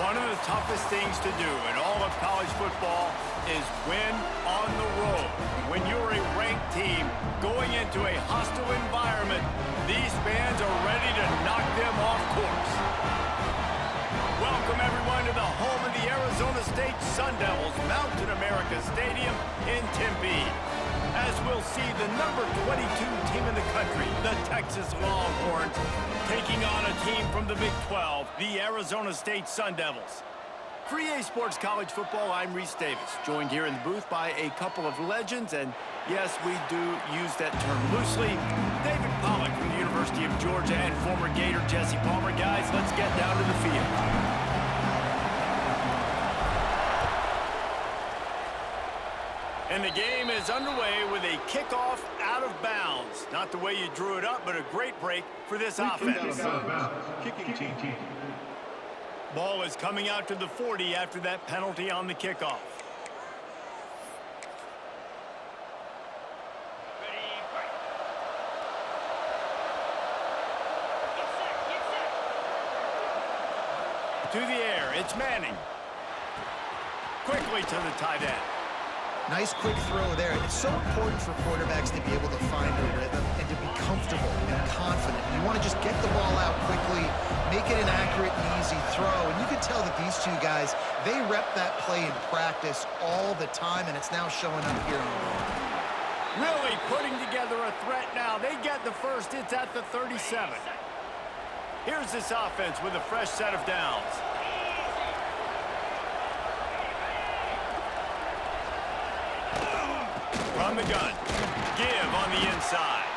One of the toughest things to do in all of college football is win on the road. When you're a ranked team going into a hostile environment, these fans are ready to knock them off course. Welcome, everyone, to the home of the Arizona State Sun Devils, Mountain America Stadium in Tempe. As we'll see the number 22 team in the country, the Texas Longhorns, taking on a team from the Big 12, the Arizona State Sun Devils. For EA Sports College Football, I'm Reese Davis, joined here in the booth by a couple of legends, and yes, we do use that term loosely. David Pollack from the University of Georgia and former Gator Jesse Palmer. Guys, let's get down to the field. And the game is underway with a kickoff out of bounds. Not the way you drew it up, but a great break for this offense. Kicking team. Ball is coming out to the 40 after that penalty on the kickoff. To the air, it's Manning. Quickly to the tight end. Nice quick throw there. It's so important for quarterbacks to be able to find a rhythm and to be comfortable and confident. You want to just get the ball out quickly, make it an accurate and easy throw. And you can tell that these two guys, they rep that play in practice all the time, and it's now showing up here on the field. Really putting together a threat now. They get the first. It's at the 37. Here's this offense with a fresh set of downs. From the gun, give on the inside.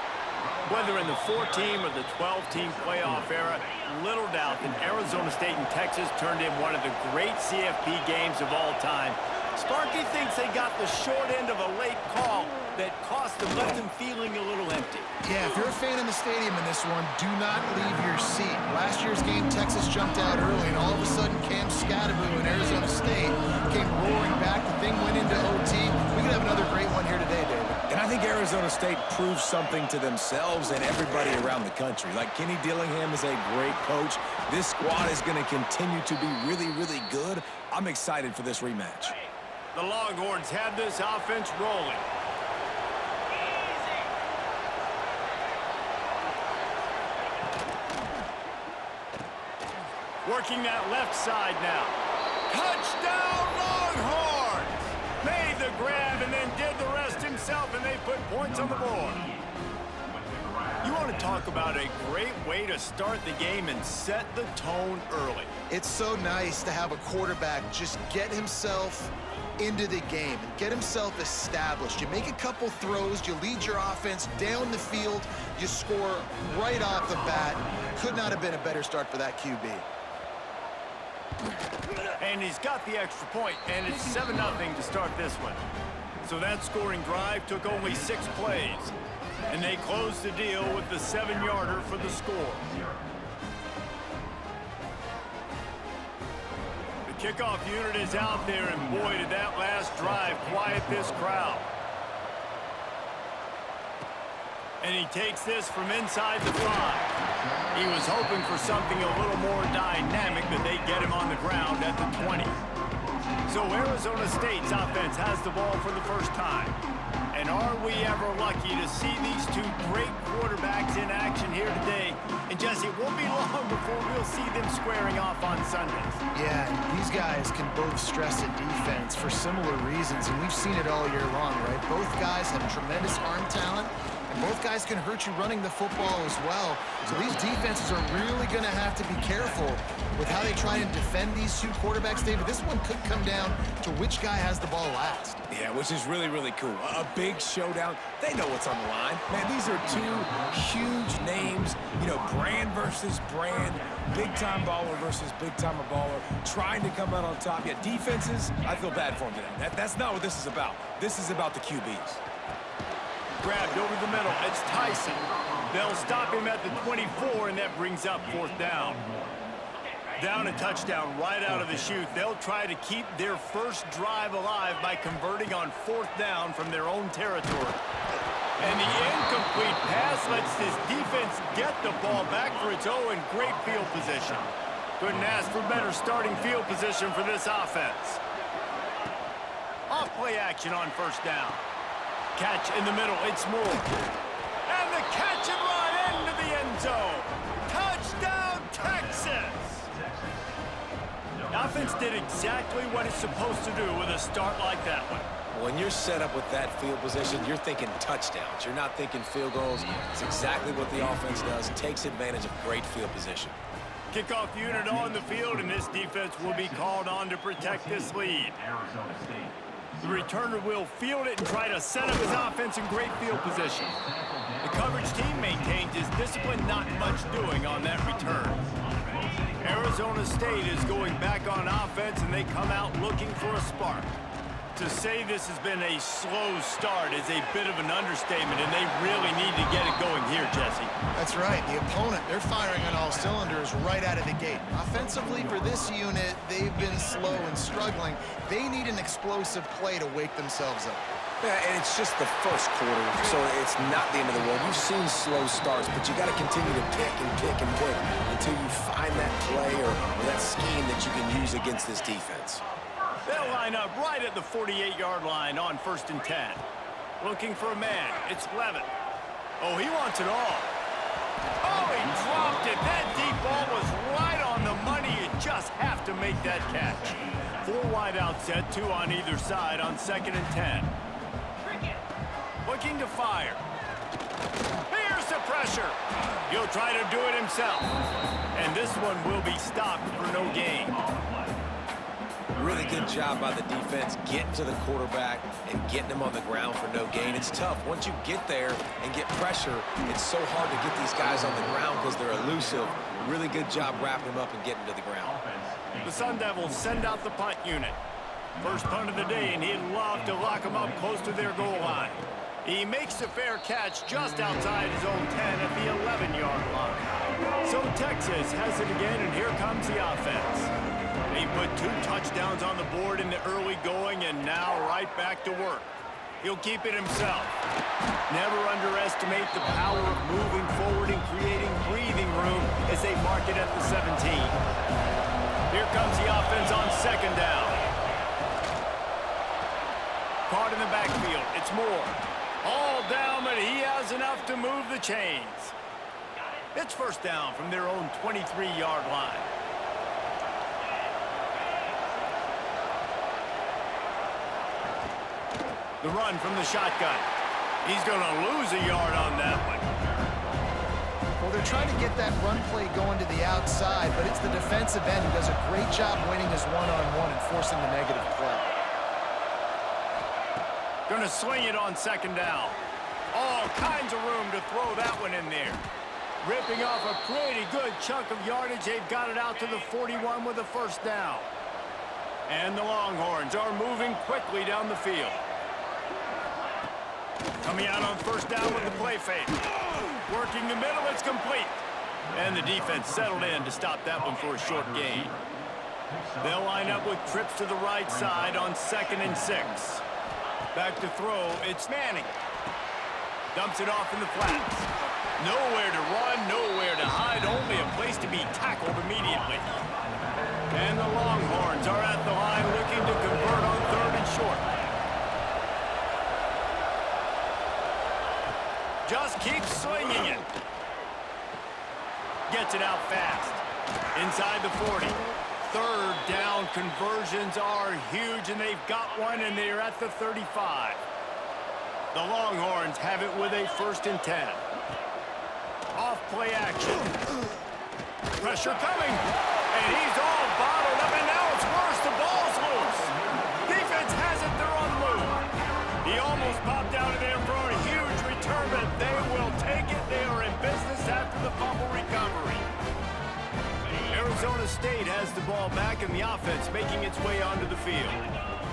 Whether in the 4-team or the 12-team playoff era, little doubt that Arizona State and Texas turned in one of the great CFP games of all time. Sparky thinks they got the short end of a late call that cost them, left them feeling a little empty. Yeah, if you're a fan in the stadium in this one, do not leave your seat. Last year's game, Texas jumped out early, and all of a sudden, Cam Scatterboo in Arizona State came roaring back. The thing went into OT. We could have another great one here today, David. And I think Arizona State proved something to themselves and everybody around the country. Like, Kenny Dillingham is a great coach. This squad is going to continue to be really, really good. I'm excited for this rematch. The Longhorns have this offense rolling. Working that left side now. Touchdown, Longhorns! Made the grab and then did the rest himself, and they put points on the board. You want to talk about a great way to start the game and set the tone early. It's so nice to have a quarterback just get himself into the game and get himself established. You make a couple throws, you lead your offense down the field, you score right off the bat. Could not have been a better start for that QB. And he's got the extra point, and it's 7-0 to start this one. So that scoring drive took only 6 plays, and they closed the deal with the 7-yarder for the score. The kickoff unit is out there, and boy, did that last drive quiet this crowd. And he takes this from inside the 5. He was hoping for something a little more dynamic, but they get him on the ground at the 20. So Arizona State's offense has the ball for the first time. And are we ever lucky to see these two great quarterbacks in action here today? And Jesse, it won't be long before we'll see them squaring off on Sundays. Yeah, these guys can both stress a defense for similar reasons, and we've seen it all year long, right? Both guys have tremendous arm talent, and both guys can hurt you running the football as well. So these defenses are really going to have to be careful with how they try and defend these two quarterbacks, David. This one could come down to which guy has the ball last. Yeah, which is really, really cool. A big showdown. They know what's on the line. Man, these are two huge names. You know, brand versus brand. Big-time baller versus big-timer baller. Trying to come out on top. Yeah, defenses, I feel bad for them today. That's not what this is about. This is about the QBs. Grabbed over the middle. It's Tyson. They'll stop him at the 24, and that brings up 4th down. Down a touchdown right out of the chute. They'll try to keep their first drive alive by converting on 4th down from their own territory. And the incomplete pass lets this defense get the ball back for its own great field position. Couldn't ask for better starting field position for this offense. Off play action on first down. Catch in the middle, it's Moore. And the catch and run into the end zone. Touchdown, Texas! The offense did exactly what it's supposed to do with a start like that one. When you're set up with that field position, you're thinking touchdowns. You're not thinking field goals. It's exactly what the offense does. Takes advantage of great field position. Kickoff unit on the field, and this defense will be called on to protect this lead. The returner will field it and try to set up his offense in great field position. The coverage team maintains his discipline, not much doing on that return. Arizona State is going back on offense, and they come out looking for a spark. To say this has been a slow start is a bit of an understatement, and they really need to get it going here, Jesse. That's right. The opponent, they're firing on all cylinders right out of the gate. Offensively, for this unit, they've been slow and struggling. They need an explosive play to wake themselves up. Yeah, and it's just the first quarter, so it's not the end of the world. You've seen slow starts, but you got to continue to pick and pick and pick until you find that play or that scheme that you can use against this defense. They'll line up right at the 48-yard line on 1st and 10. Looking for a man. It's Levitt. Oh, he wants it all. Oh, he dropped it. That deep ball was right on the money. You just have to make that catch. 4 wide out set, 2 on either side on 2nd and 10. Looking to fire. Here's the pressure. He'll try to do it himself. And this one will be stopped for no gain. Really good job by the defense getting to the quarterback and getting him on the ground for no gain. It's tough. Once you get there and get pressure, it's so hard to get these guys on the ground because they're elusive. Really good job wrapping them up and getting to the ground. The Sun Devils send out the punt unit. First punt of the day, and he'd love to lock them up close to their goal line. He makes the fair catch just outside his own 10 at the 11-yard line. So Texas has it again, and here comes the offense. They put 2 touchdowns on the board in the early going, and now right back to work. He'll keep it himself. Never underestimate the power of moving forward and creating breathing room as they mark it at the 17. Here comes the offense on 2nd down. Caught in the backfield. It's Moore. All down, but he has enough to move the chains. It's 1st down from their own 23-yard line. The run from the shotgun. He's going to lose a yard on that one. Well, they're trying to get that run play going to the outside, but it's the defensive end who does a great job winning his one-on-one and forcing the negative play. Going to swing it on 2nd down. All kinds of room to throw that one in there. Ripping off a pretty good chunk of yardage. They've got it out to the 41 with a 1st down. And the Longhorns are moving quickly down the field. Coming out on 1st down with the play fake. Working the middle, it's complete. And the defense settled in to stop that one for a short gain. They'll line up with trips to the right side on 2nd and 6. Back to throw, it's Manning. Dumps it off in the flats. Nowhere to run, nowhere to hide, only a place to be tackled immediately. And the Longhorns are at the line looking to convert on 3rd and short. Just keeps swinging it. Gets it out fast. Inside the 40. 3rd down conversions are huge, and they've got one, and they're at the 35. The Longhorns have it with a 1st and 10. Off play action. Pressure coming. And he's all bottled up, and now it's worse. The ball's loose. Defense has it. They're on the move. He almost popped out of there for a huge return, but they will take it. They are in business after the fumble recovery. Arizona State has the ball back, and the offense making its way onto the field.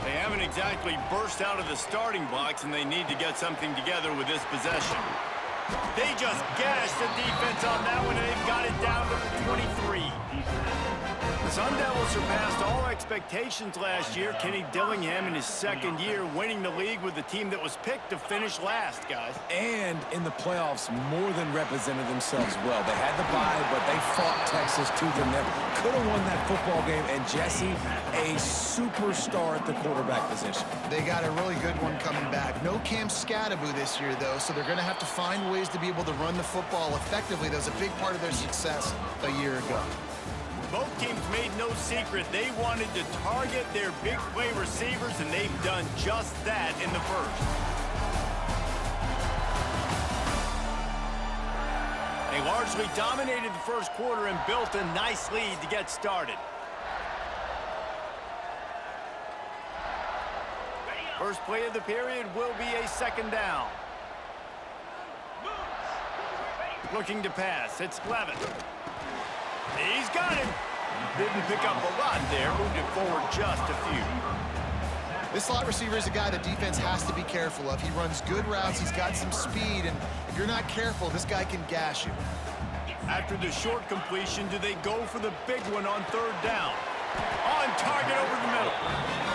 They haven't exactly burst out of the starting blocks, and they need to get something together with this possession. They just gashed the defense on that one, and they've got it down to the 23. The Sun Devils surpassed all expectations last year. Kenny Dillingham in his second year winning the league with the team that was picked to finish last, guys. And in the playoffs, more than represented themselves well. They had the bye, but they fought Texas tooth and nail. Could have won that football game, and Jesse, a superstar at the quarterback position. They got a really good one coming back. No Cam Scattaboo this year, though, so they're going to have to find ways to be able to run the football effectively. That was a big part of their success a year ago. Both teams made no secret they wanted to target their big play receivers, and they've done just that in the first. They largely dominated the first quarter and built a nice lead to get started. First play of the period will be a second down. Looking to pass. It's Levitt. He's got him. Didn't pick up a lot there. Moved it forward just a few. This slot receiver is a guy the defense has to be careful of. He runs good routes. He's got some speed, and if you're not careful, this guy can gash you. After the short completion, do they go for the big one on third down? On target over the middle.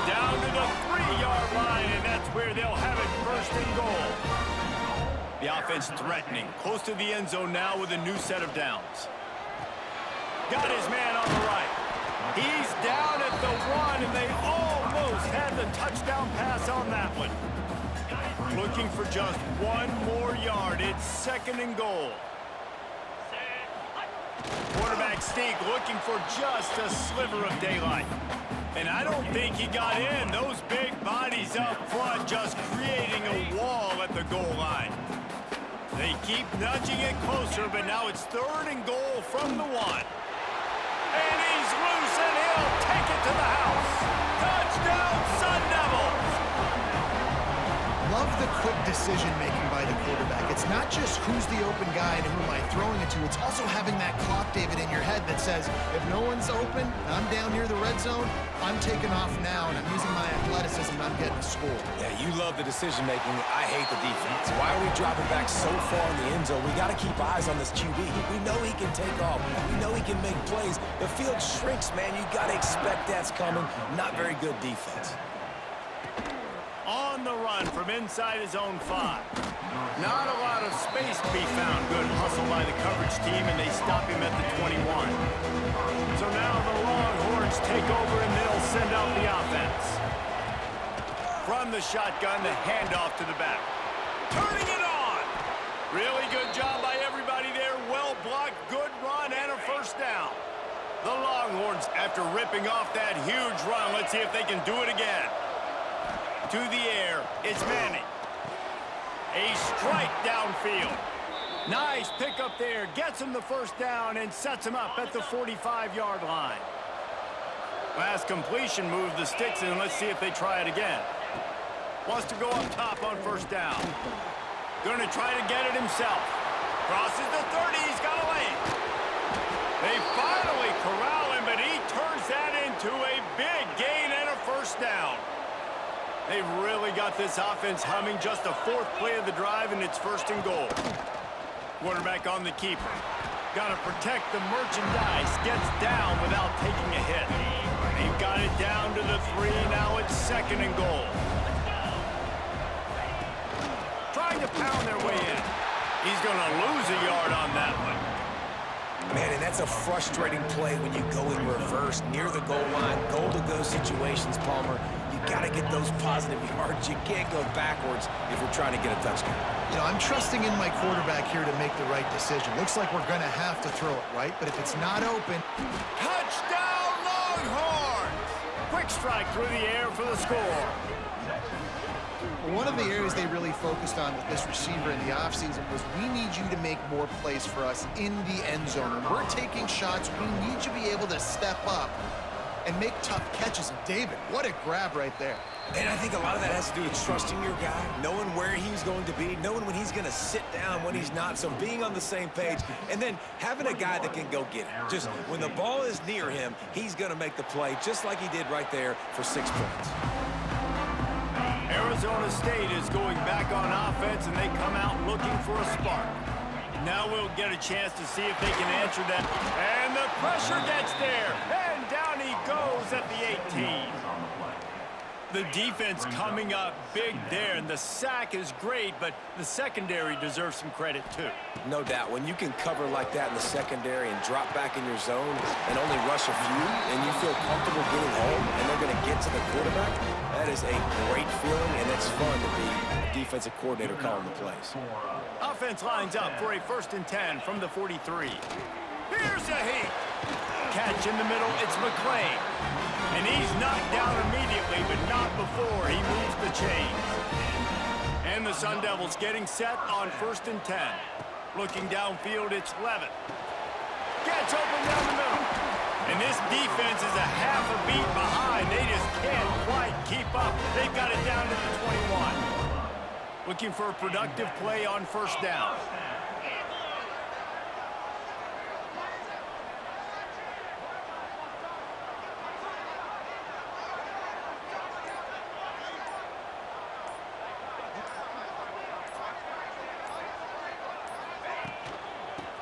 Down to the 3-yard line, and that's where they'll have it first and goal. The offense threatening. Close to the end zone now with a new set of downs. Got his man on the right. He's down at the 1, and they almost had the touchdown pass on that one. Looking for just one more yard. It's second and goal. Quarterback sneak looking for just a sliver of daylight. And I don't think he got in. Those big bodies up front just creating a wall at the goal line. They keep nudging it closer, but now it's third and goal from the 1. And he's loose, and he'll take it to the house. Touchdown, Sun Devils! Love the quick decision-making by the quarterback. It's not just who's the open guy and who am I throwing it to. It's also having that clock, David, in your head that says, if no one's open, I'm down near the red zone, I'm taking off now, and I'm using my athleticism, and I'm getting a score. Yeah, you love the decision-making. I hate the defense. Why are we dropping back so far in the end zone? We got to keep eyes on this QB. We know he can take off. We know he can make plays. The field shrinks, man. You got to expect that's coming. Not very good defense. On the run from inside his own 5. Not a lot of space to be found. Good hustle by the coverage team, and they stop him at the 21. So now the Longhorns take over, and they'll send out the offense. From the shotgun, the handoff to the back. Turning it on! Really good job by everybody there. Well blocked, good run, and a first down. The Longhorns, after ripping off that huge run, let's see if they can do it again. To the air, it's Manning. A strike downfield. Nice pickup there. Gets him the first down and sets him up at the 45-yard line. Last completion moved the sticks in. Let's see if they try it again. Wants to go up top on first down. Going to try to get it himself. Crosses the 30. He's got a lane. They finally corral him, but he turns that into a big gain and a first down. They've really got this offense humming. Just a 4th play of the drive, and it's first and goal. Quarterback on the keeper. Got to protect the merchandise. Gets down without taking a hit. They've got it down to the 3. Now it's second and goal. Trying to pound their way in. He's going to lose a yard on that one. Man, and that's a frustrating play when you go in reverse near the goal line. Goal-to-go situations, Palmer. You got to get those positive yards. You can't go backwards if you're trying to get a touchdown. You know, I'm trusting in my quarterback here to make the right decision. Looks like we're going to have to throw it, right? But if it's not open... Touchdown, Longhorns! Quick strike through the air for the score. One of the areas they really focused on with this receiver in the offseason was we need you to make more plays for us in the end zone. When we're taking shots, we need you to be able to step up and make tough catches. And David, what a grab right there. And I think a lot of that has to do with trusting your guy, knowing where he's going to be, knowing when he's going to sit down, when he's not, so being on the same page, and then having a guy that can go get it. Just when the ball is near him, he's going to make the play, just like he did right there for 6 points. Arizona State is going back on offense, and they come out looking for a spark. Now we'll get a chance to see if they can answer that. And the pressure gets there. And down The defense coming up big there, and the sack is great, but the secondary deserves some credit too. No doubt. When you can cover like that in the secondary and drop back in your zone and only rush a few, and you feel comfortable getting home, and they're going to get to the quarterback, that is a great feeling, and it's fun to be a defensive coordinator calling the plays. Offense lines up for a 1st and 10 from the 43. Here's a heat. Catch in the middle, it's McClain. And he's knocked down immediately, but not before he moves the chains. And the Sun Devils getting set on 1st and 10. Looking downfield, it's Levitt. Gets open down the middle. And this defense is a half a beat behind. They just can't quite keep up. They've got it down to the 21. Looking for a productive play on 1st down.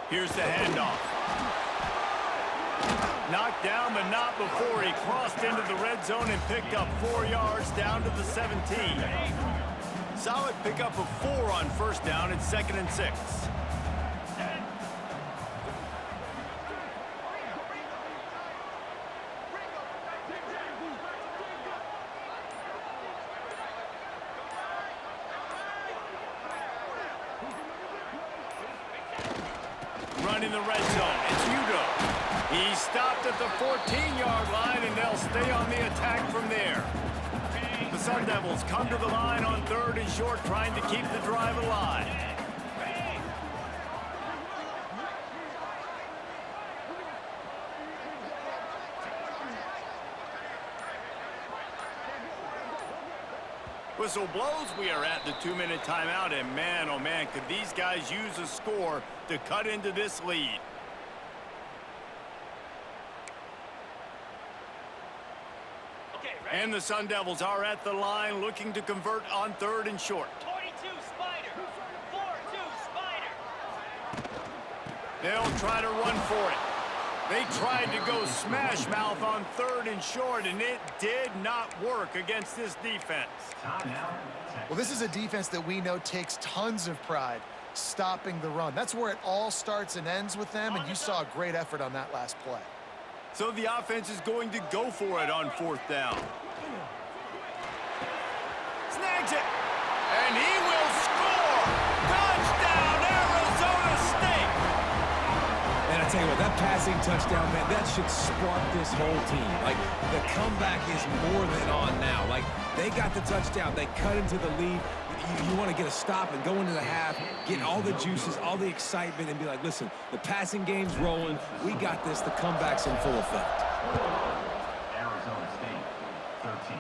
Here's the handoff. Knocked down, but not before he crossed into the red zone and picked up 4 yards down to the 17. Solid pickup of 4 on 1st down. It's 2nd and 6. Running the red zone, it's Udo. He stopped at the 14-yard line, and they'll stay on the attack from there. The Sun Devils come to the line on 3rd and short, trying to keep the drive alive. Whistle blows, we are at the 2-minute timeout, and man, oh man, could these guys use a score to cut into this lead. And the Sun Devils are at the line looking to convert on 3rd and short. 22 Spider, 4-2 Spider. They'll try to run for it. They tried to go smash mouth on 3rd and short, and it did not work against this defense. Well, this is a defense that we know takes tons of pride stopping the run. That's where it all starts and ends with them, and you saw a great effort on that last play. So the offense is going to go for it on 4th down. Snags it, and he will score! Touchdown, Arizona State! And I tell you what, that passing touchdown, man, that should spark this whole team. Like, the comeback is more than on now. Like, they got the touchdown. They cut into the lead. You want to get a stop and go into the half, get all the juices, all the excitement, and be like, listen, the passing game's rolling. We got this. The comeback's in full effect. Arizona State, 13.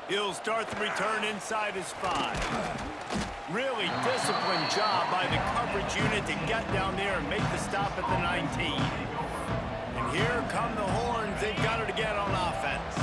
He'll start the return inside his 5. Really disciplined job by the coverage unit to get down there and make the stop at the 19. And here come the Horns. They've got it again on offense.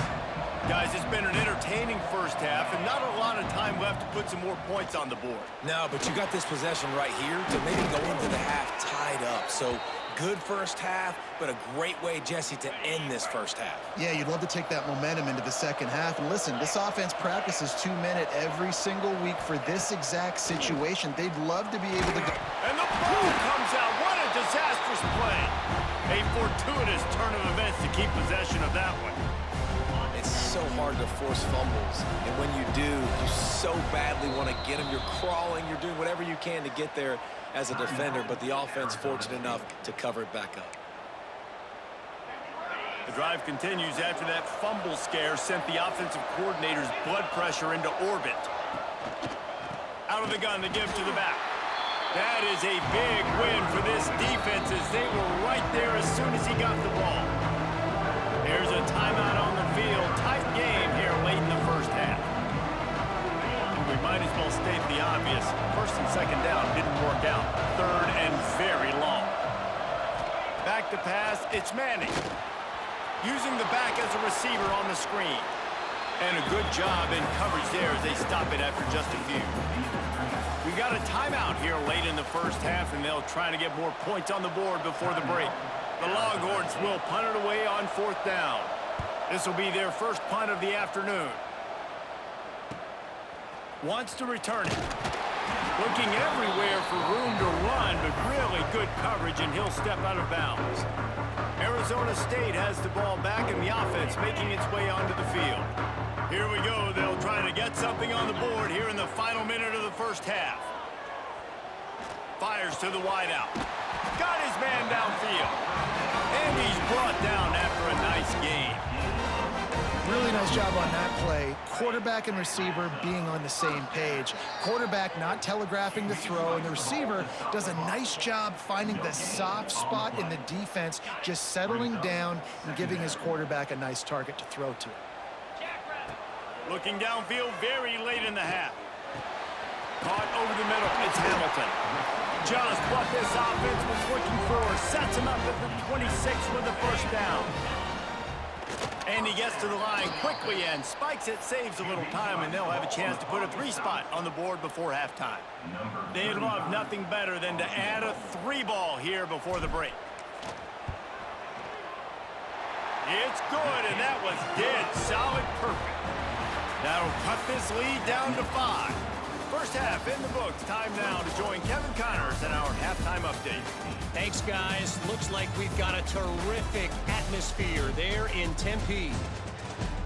Guys, it's been an entertaining first half and not a lot of time left to put some more points on the board. No, but you got this possession right here to maybe go into the half tied up. So good first half, but a great way, Jesse, to end this first half. Yeah, you'd love to take that momentum into the second half. And listen, this offense practices 2-minute every single week for this exact situation. They'd love to be able to go. And the ball comes out. What a disastrous play. A fortuitous turn of events to keep possession of that one. It's so hard to force fumbles, and when you do, you so badly want to get them. You're crawling, you're doing whatever you can to get there as a defender, but the offense fortunate enough to cover it back up. The drive continues after that fumble scare sent the offensive coordinator's blood pressure into orbit. Out of the gun, the give to the back. That is a big win for this defense as they were right there as soon as he got the ball. There's a timeout on the field. Tight game here late in the first half. We might as well state the obvious. 1st and 2nd down didn't work out. 3rd and very long. Back to pass, it's Manning. Using the back as a receiver on the screen. And a good job in coverage there as they stop it after just a few. We got a timeout here late in the first half, and they'll try to get more points on the board before the break. The Longhorns will punt it away on 4th down. This will be their first punt of the afternoon. Wants to return it. Looking everywhere for room to run, but really good coverage, and he'll step out of bounds. Arizona State has the ball back, and the offense making its way onto the field. Here we go. They'll try to get something on the board here in the final minute of the first half. Fires to the wideout. Got his man downfield. And he's brought down after a nice gain. Really nice job on that play. Quarterback and receiver being on the same page. Quarterback not telegraphing the throw, and the receiver does a nice job finding the soft spot in the defense, just settling down and giving his quarterback a nice target to throw to. Looking downfield very late in the half. Caught over the middle. It's Hamilton. Just what this offense was looking for. Sets him up at the 26 with the first down. And he gets to the line quickly and spikes it, saves a little time, and they'll have a chance to put a 3-spot on the board before halftime. They'd love nothing better than to add a 3-ball here before the break. It's good, and that was dead solid perfect. That'll cut this lead down to 5. First half in the books. Time now to join Kevin Connors in our halftime update. Thanks, guys. Looks like we've got a terrific atmosphere there in Tempe.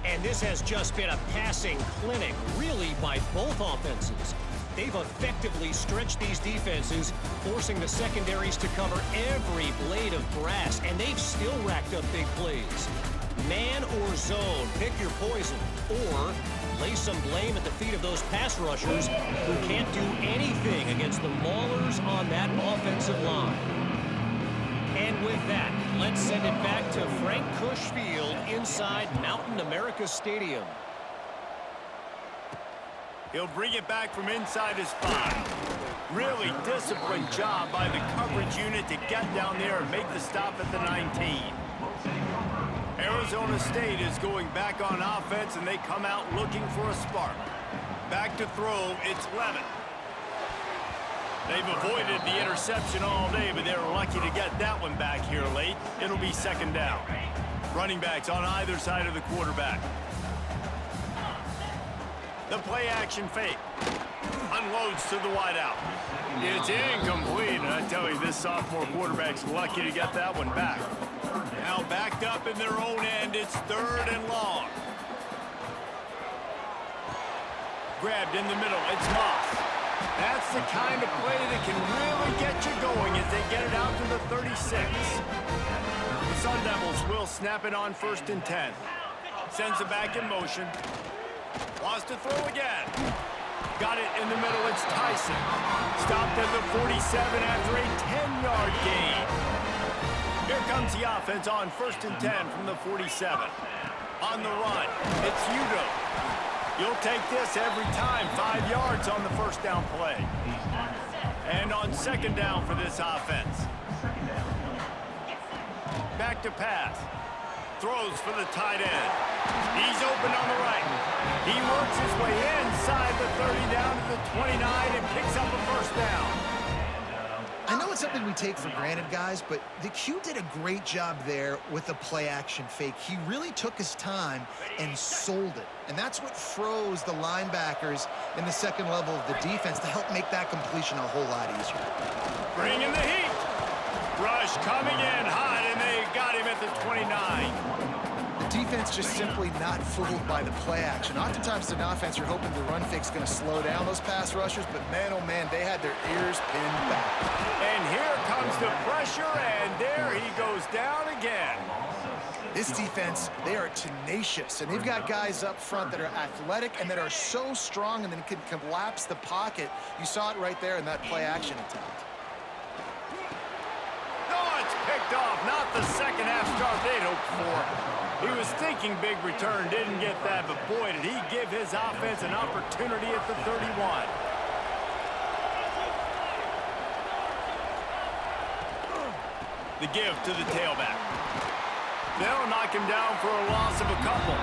And this has just been a passing clinic, really, by both offenses. They've effectively stretched these defenses, forcing the secondaries to cover every blade of grass, and they've still racked up big plays. Man or zone, pick your poison, or lay some blame at the feet of those pass rushers who can't do anything against the maulers on that offensive line. And with that, let's send it back to Frank Kush Field inside Mountain America Stadium. He'll bring it back from inside his 5. Really disciplined job by the coverage unit to get down there and make the stop at the 19. Arizona State is going back on offense, and they come out looking for a spark. Back to throw, it's Levin. They've avoided the interception all day, but they're lucky to get that one back here late. It'll be second down. Running backs on either side of the quarterback. The play action fake. Unloads to the wideout. It's incomplete, and I tell you, this sophomore quarterback's lucky to get that one back. Now backed up in their own end, it's 3rd and long. Grabbed in the middle, it's Moss. That's the kind of play that can really get you going as they get it out to the 36. The Sun Devils will snap it on 1st and 10. Sends it back in motion. Wants to throw again. Got it in the middle, it's Tyson. Stopped at the 47 after a 10-yard gain. Here comes the offense on 1st and 10 from the 47. On the run, it's Udo. You'll take this every time. 5 yards on the first down play. And on second down for this offense. Back to pass. Throws for the tight end. He's open on the right. He works his way inside the 30 down to the 29 and picks up a first down. I know it's something we take for granted, guys, but the Q did a great job there with the play-action fake. He really took his time and sold it. And that's what froze the linebackers in the second level of the defense to help make that completion a whole lot easier. Bringing the heat. Rush coming in hot, and they got him at the 29. The defense just simply not fooled by the play action. Oftentimes, in offense, you're hoping the run fake's going to slow down those pass rushers, but man, oh man, they had their ears pinned back. And here comes the pressure, and there he goes down again. This defense, they are tenacious, and they've got guys up front that are athletic and that are so strong and then can collapse the pocket. You saw it right there in that play action attempt. Picked off, not the second half start they'd hoped for. He was thinking big return, didn't get that, but boy, did he give his offense an opportunity at the 31. The give to the tailback. They'll knock him down for a loss of a couple.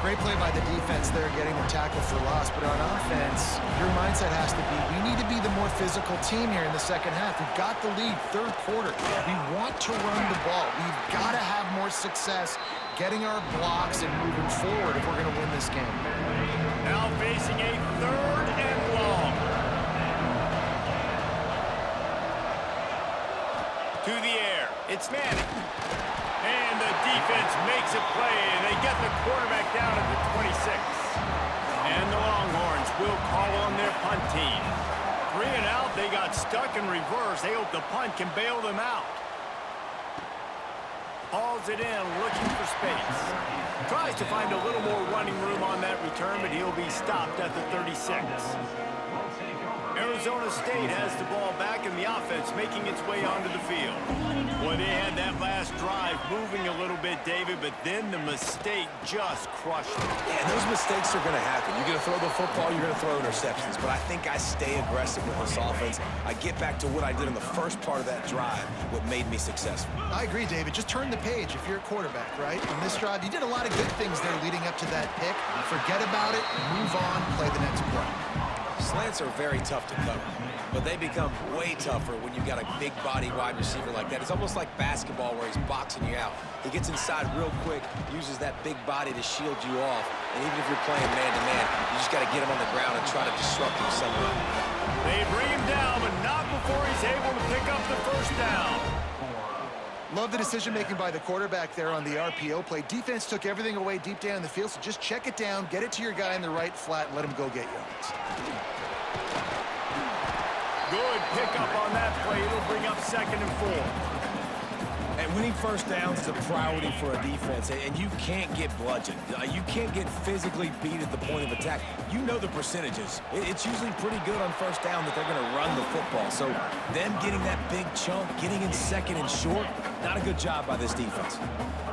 Great play by the defense there, getting the tackle for loss. But on offense, your mindset has to be, we need to be the more physical team here in the second half. We've got the lead, third quarter. We want to run the ball. We've got to have more success getting our blocks and moving forward if we're going to win this game. Now facing a 3rd and long. To the air. It's Manning. And the defense makes a play, and they get the quarterback down at the 26. And the Longhorns will call on their punt team. 3 and out, they got stuck in reverse. They hope the punt can bail them out. Hauls it in, looking for space. Tries to find a little more running room on that return, but he'll be stopped at the 36. Arizona State has the ball back, and the offense making its way onto the field. Well, they had that last drive moving a little bit, David, but then the mistake just crushed them. Yeah, those mistakes are going to happen. You're going to throw the football, you're going to throw interceptions, but I think I stay aggressive with this offense. I get back to what I did in the first part of that drive, what made me successful. I agree, David. Just turn the page if you're a quarterback, right? On this drive, you did a lot of good things there leading up to that pick. Forget about it, move on, play the next play. Slants are very tough to cover, but they become way tougher when you've got a big body wide receiver like that. It's almost like basketball where he's boxing you out. He gets inside real quick, uses that big body to shield you off, and even if you're playing man-to-man, you just got to get him on the ground and try to disrupt him somewhere. They bring him down, but not before he's able to pick up the 1st down. Love the decision-making by the quarterback there on the RPO play. Defense took everything away deep down the field, so just check it down, get it to your guy in the right flat, and let him go get yards. Good pickup on that play. It'll bring up 2nd and 4. And winning first downs is a priority for a defense, and you can't get bludgeoned. You can't get physically beat at the point of attack. You know the percentages. It's usually pretty good on first down that they're going to run the football. So them getting that big chunk, getting in 2nd and short, not a good job by this defense.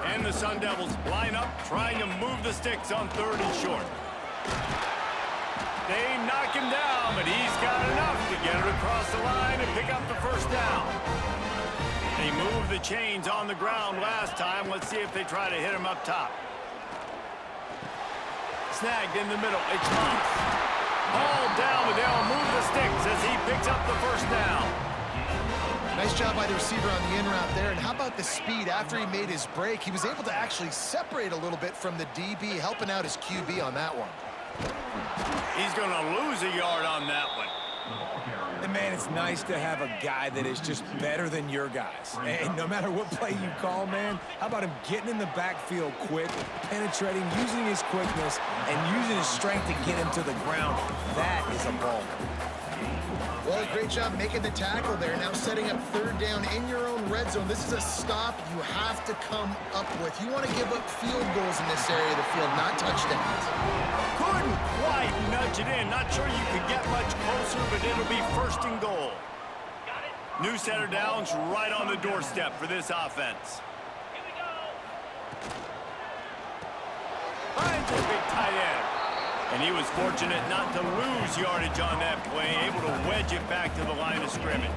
And the Sun Devils line up, trying to move the sticks on 3rd and short. They knock him down, but he's got enough to get it across the line and pick up the 1st down. They moved the chains on the ground last time. Let's see if they try to hit him up top. Snagged in the middle. It's Moss. All down, but they'll move the sticks as he picks up the 1st down. Nice job by the receiver on the in route there. And how about the speed after he made his break? He was able to actually separate a little bit from the DB, helping out his QB on that one. He's going to lose a yard on that one. And, man, it's nice to have a guy that is just better than your guys. And no matter what play you call, man, how about him getting in the backfield quick, penetrating, using his quickness, and using his strength to get him to the ground. That is a ball. Well, great job making the tackle there. Now setting up 3rd down in your own red zone. This is a stop you have to come up with. You want to give up field goals in this area of the field, not touchdowns. Couldn't quite nudge it in. Not sure you could get much closer, but it'll be 1st and goal. New set of downs right on the doorstep for this offense. Here we go. Finds his big tight end. And he was fortunate not to lose yardage on that play, able to wedge it back to the line of scrimmage.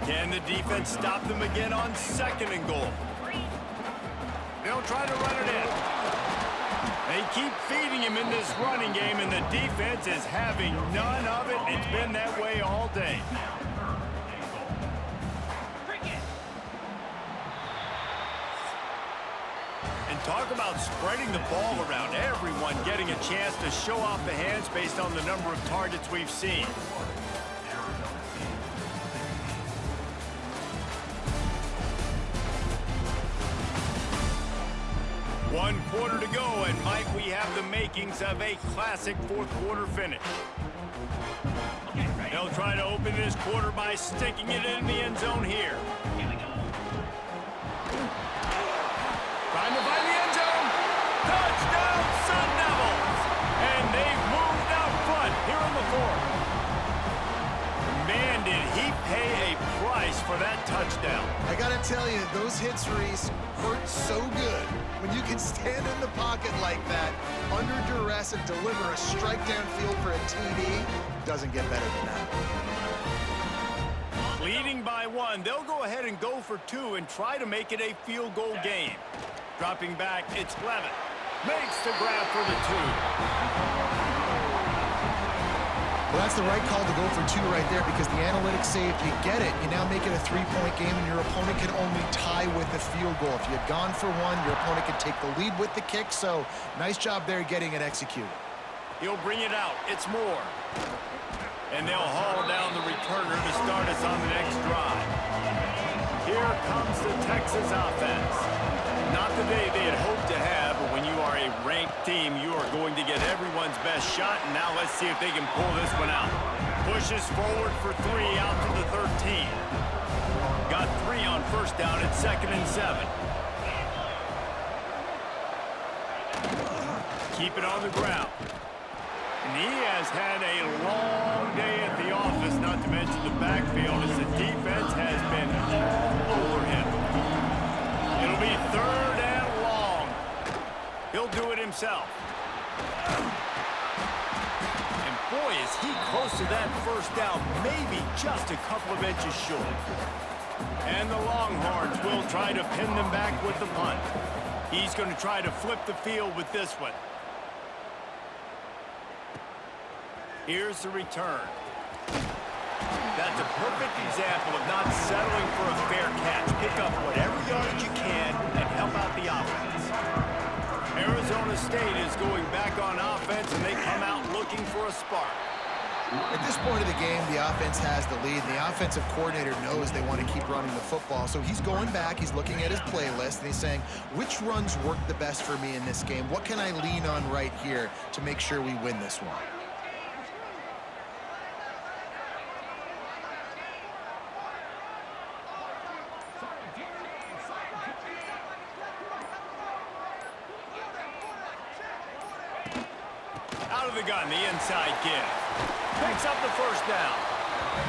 Can the defense stop them again on 2nd and goal? They'll try to run it in. They keep feeding him in this running game, and the defense is having none of it. It's been that way all day. And talk about spreading the ball around. Everyone getting a chance to show off the hands based on the number of targets we've seen. One quarter to go, and Mike, we have the makings of a classic 4th quarter finish. They'll try to open this quarter by sticking it in the end zone here. Trying to find the end zone. Touchdown, Sun Devils! And they've moved out front here in the 4th. Man, did he pay a price for that touchdown. I got to tell you, those hits, Reese, hurt so good. When you can stand in the pocket like that, under duress, and deliver a strike downfield for a TD, doesn't get better than that. Leading by 1, they'll go ahead and go for 2 and try to make it a field goal game. Dropping back, it's Levitt. Makes the grab for the 2. Well, that's the right call to go for 2 right there because the analytics say if you get it, you now make it a 3-point game and your opponent can only tie with a field goal. If you had gone for 1, your opponent could take the lead with the kick. So nice job there getting it executed. He'll bring it out. It's Moore. And they'll haul down the returner to start us on the next drive. Here comes the Texas offense. Not the day they had hoped to have, but when you are a ranked team, you are going to get everyone's best shot, and now let's see if they can pull this one out. Pushes forward for 3 out to the 13. Got 3 on first down at 2nd and 7. Keep it on the ground. And he has had a long day at the office, not to mention the backfield, as the defense has been all over him. It'll be 3rd and long. He'll do it himself. And boy, is he close to that first down, maybe just a couple of inches short. And the Longhorns will try to pin them back with the punt. He's going to try to flip the field with this one. Here's the return. That's a perfect example of not settling for a fair catch. Pick up whatever yardage you can and help out the offense. Arizona State is going back on offense, and they come out looking for a spark. At this point of the game, the offense has the lead, and the offensive coordinator knows they want to keep running the football. So he's going back, he's looking at his playlist, and he's saying, which runs work the best for me in this game? What can I lean on right here to make sure we win this one? Out of the gun, the inside give. Picks up the first down.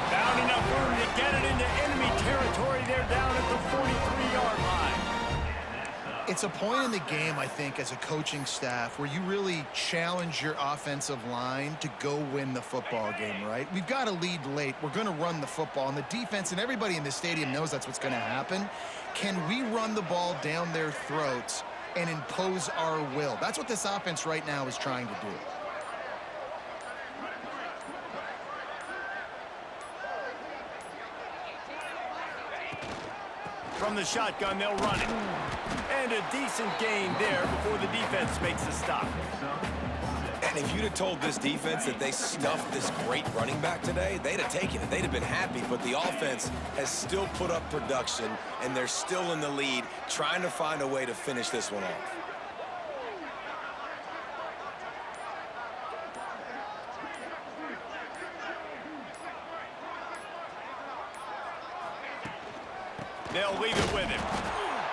Found enough room to get it into enemy territory. They're down at the 43-yard line. It's a point in the game, I think, as a coaching staff where you really challenge your offensive line to go win the football game, right? We've got a lead late. We're going to run the football, and the defense and everybody in the stadium knows that's what's going to happen. Can we run the ball down their throats and impose our will? That's what this offense right now is trying to do. From the shotgun, they'll run it. And a decent gain there before the defense makes a stop. And if you'd have told this defense that they stuffed this great running back today, they'd have taken it. They'd have been happy, but the offense has still put up production, and they're still in the lead, trying to find a way to finish this one off. They'll leave it with him.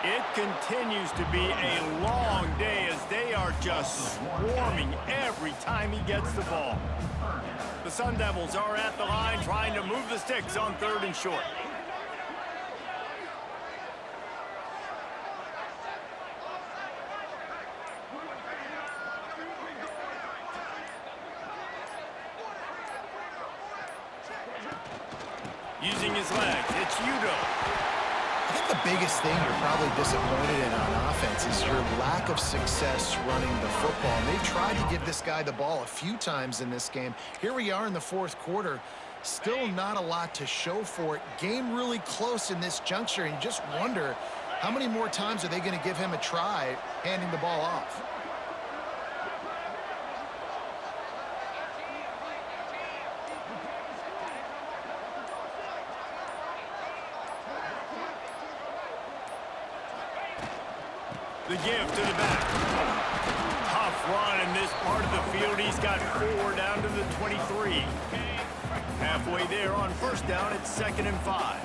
It continues to be a long day as they are just swarming every time he gets the ball. The Sun Devils are at the line trying to move the sticks on 3rd and short. Using his legs, it's Udo. I think the biggest thing you're probably disappointed in on offense is your lack of success running the football. And they've tried to give this guy the ball a few times in this game. Here we are in the 4th quarter. Still not a lot to show for it. Game really close in this juncture, and you just wonder how many more times are they going to give him a try handing the ball off. The give to the back. Tough run in this part of the field. He's got 4 down to the 23. Halfway there on first down, it's 2nd and 5.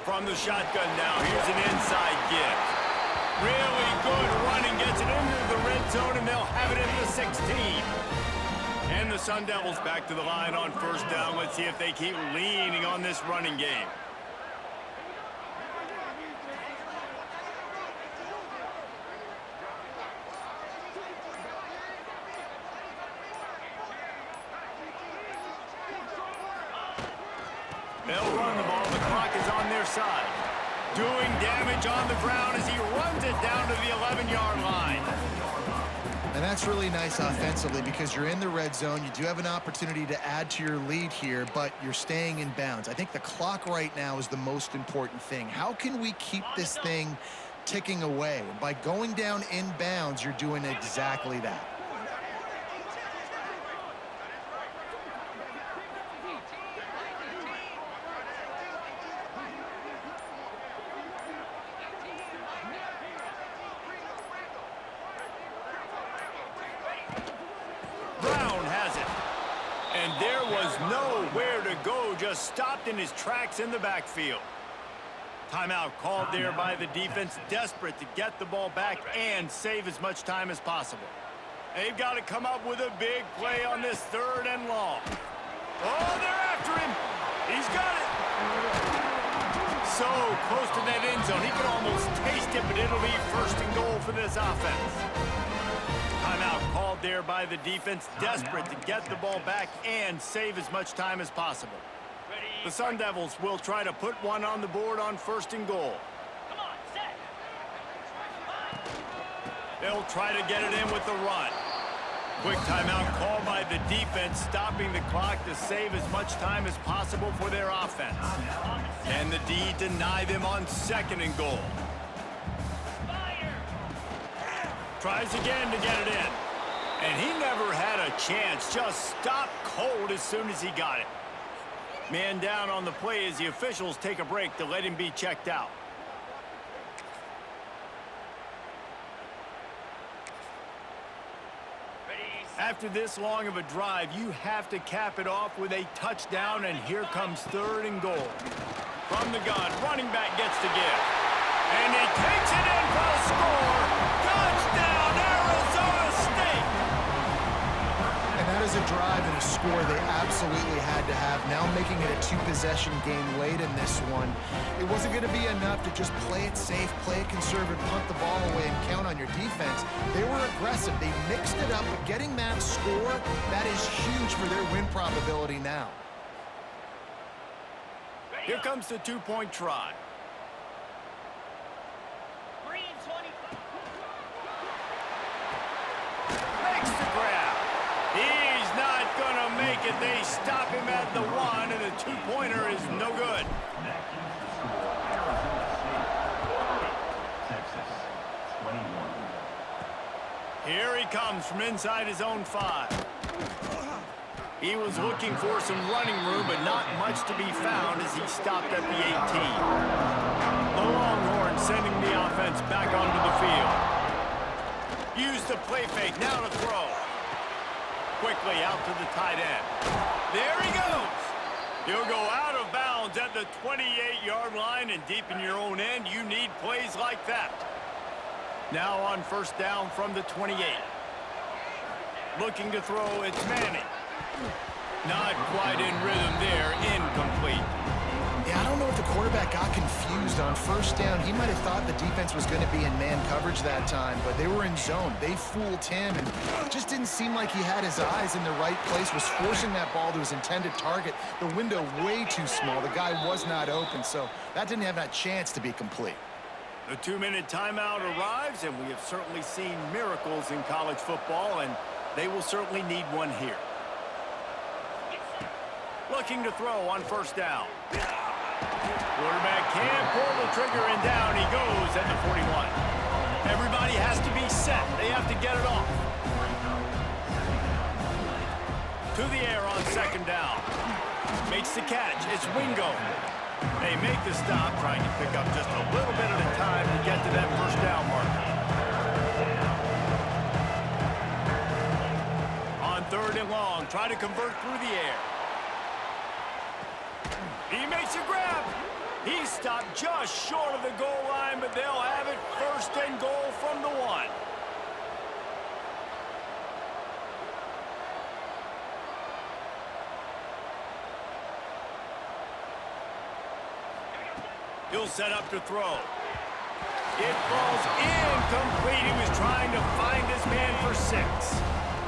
From the shotgun now, here's an inside give. Really good running, gets it into the red zone, and they'll have it in the 16. And the Sun Devils back to the line on first down. Let's see if they keep leaning on this running game. other side. Doing damage on the ground as he runs it down to the 11-yard line. And that's really nice offensively because you're in the red zone. You do have an opportunity to add to your lead here, but you're staying in bounds. I think the clock right now is the most important thing. How can we keep this thing ticking away? By going down in bounds, you're doing exactly that. Just stopped in his tracks in the backfield. Timeout called there by the defense, desperate to get the ball back and save as much time as possible. They've got to come up with a big play on this 3rd and long. Oh, they're after him. He's got it. So close to that end zone, he could almost taste it, but it'll be 1st and goal for this offense. Timeout called there by the defense, desperate to get the ball back and save as much time as possible. The Sun Devils will try to put one on the board on 1st and goal. Come on, set. They'll try to get it in with the run. Quick timeout called by the defense, stopping the clock to save as much time as possible for their offense. And the D deny them on 2nd and goal. Tries again to get it in. And he never had a chance. Just stopped cold as soon as he got it. Man down on the play as the officials take a break to let him be checked out. After this long of a drive, you have to cap it off with a touchdown, and here comes 3rd and goal. From the gun, running back gets the give. And he takes it in for a score. Touchdown, Arizona State! And that is a drive and a score they absolutely had to have. Now making it a 2-possession game late in this one. It wasn't going to be enough to just play it safe, play it conservative, punt the ball away, and count on your defense. They were aggressive. They mixed it up, but getting that score, that is huge for their win probability now. Here comes the 2-point try. Makes the grab. He's not going to make it. They stop him at the 1, and the 2-pointer is no good. That keeps the score Arizona State, Texas 21. Here he comes from inside his own 5. He was looking for some running room, but not much to be found as he stopped at the 18. The Longhorns sending the offense back onto the field. Use the play fake, now to throw. Quickly out to the tight end. There he goes. He'll go out of bounds at the 28-yard line, and deep in your own end, you need plays like that. Now on 1st down from the 28. Looking to throw, it's Manning. Not quite in rhythm there, incomplete. Yeah, I don't know if the quarterback got confused on 1st down. He might have thought the defense was going to be in man coverage that time, but they were in zone. They fooled him, and just didn't seem like he had his eyes in the right place, was forcing that ball to his intended target. The window way too small. The guy was not open, so that didn't have that chance to be complete. The 2-minute timeout arrives, and we have certainly seen miracles in college football, and they will certainly need one here. Looking to throw on 1st down. Quarterback can't pull the trigger, and down he goes at the 41. Everybody has to be set. They have to get it off. To the air on 2nd down. Makes the catch. It's Wingo. They make the stop, trying to pick up just a little bit at a time to get to that 1st down marker. On 3rd and long, try to convert through the air. He makes a grab. He stopped just short of the goal line, but they'll have it 1st and goal from the 1. He'll set up to throw. It falls incomplete. He was trying to find his man for 6.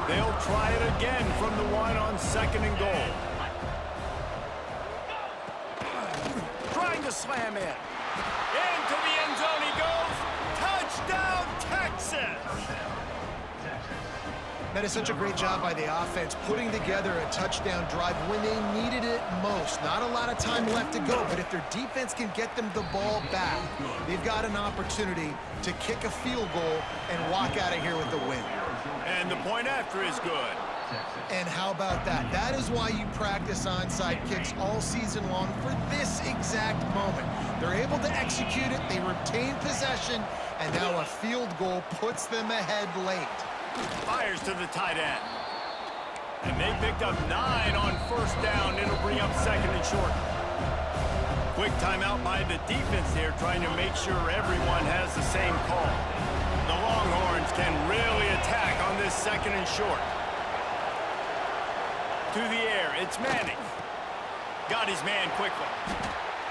They'll try it again from the 1 on 2nd and goal. Trying to to slam in. Into the end zone he goes. Touchdown, Texas! That is such a great job by the offense, putting together a touchdown drive when they needed it most. Not a lot of time left to go, but if their defense can get them the ball back, they've got an opportunity to kick a field goal and walk out of here with the win. And the point after is good. And how about that? That is why you practice onside kicks all season long for this exact moment. They're able to execute it, they retain possession, and now a field goal puts them ahead late. Fires to the tight end. And they picked up 9 on first down. It'll bring up second and short. Quick timeout by the defense there, trying to make sure everyone has the same call. The Longhorns can really attack on this second and short. To the air, it's Manning. Got his man quickly.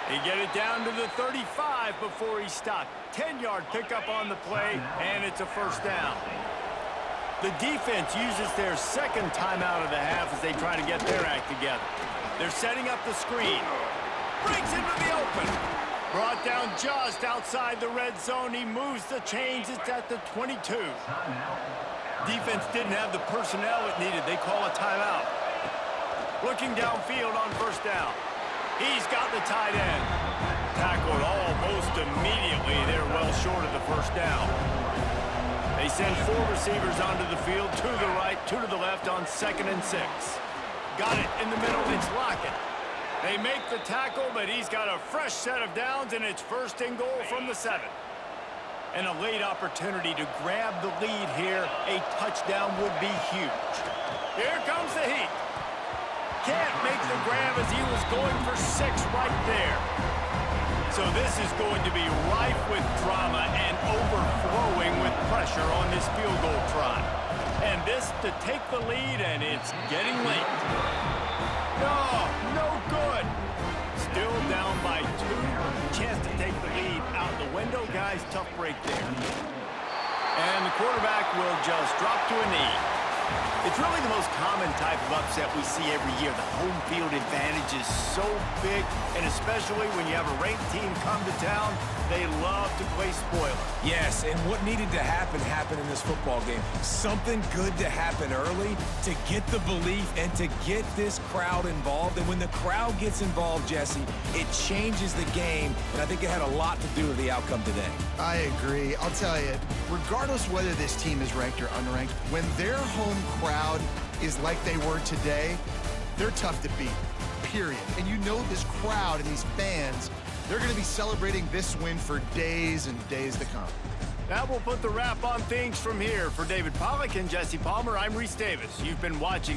They get it down to the 35 before he stopped. 10-yard pickup on the play, and it's a first down. The defense uses their second timeout of the half as they try to get their act together. They're setting up the screen. Breaks into the open. Brought down just outside the red zone. He moves the chains. It's at the 22. Defense didn't have the personnel it needed. They call a timeout. Looking downfield on first down. He's got the tight end. Tackled almost immediately. They're well short of the first down. They send 4 receivers onto the field, 2 to the right, 2 to the left on 2nd and 6. Got it in the middle, it's Lockett. They make the tackle, but he's got a fresh set of downs, and it's first and goal from the 7. And a late opportunity to grab the lead here. A touchdown would be huge. Here comes the heat. Can't make the grab as he was going for 6 right there. So this is going to be rife with drama and overflowing with pressure on this field goal try. And this to take the lead, and it's getting late. No good. Still down by 2. Chance to take the lead out the window, guys. Tough break there. And the quarterback will just drop to a knee. It's really the most common type of upset we see every year. The home field advantage is so big, and especially when you have a ranked team come to town, they love to play spoiler. Yes, and what needed to happen happened in this football game. Something good to happen early to get the belief and to get this crowd involved. And when the crowd gets involved, Jesse, it changes the game, and I think it had a lot to do with the outcome today. I agree. I'll tell you, regardless whether this team is ranked or unranked, when their home crowd is like they were today, they're tough to beat, period. And you know this crowd and these fans, they're going to be celebrating this win for days and days to come. That will put the wrap on things from here. For David Pollack and Jesse Palmer, I'm Reese Davis. You've been watching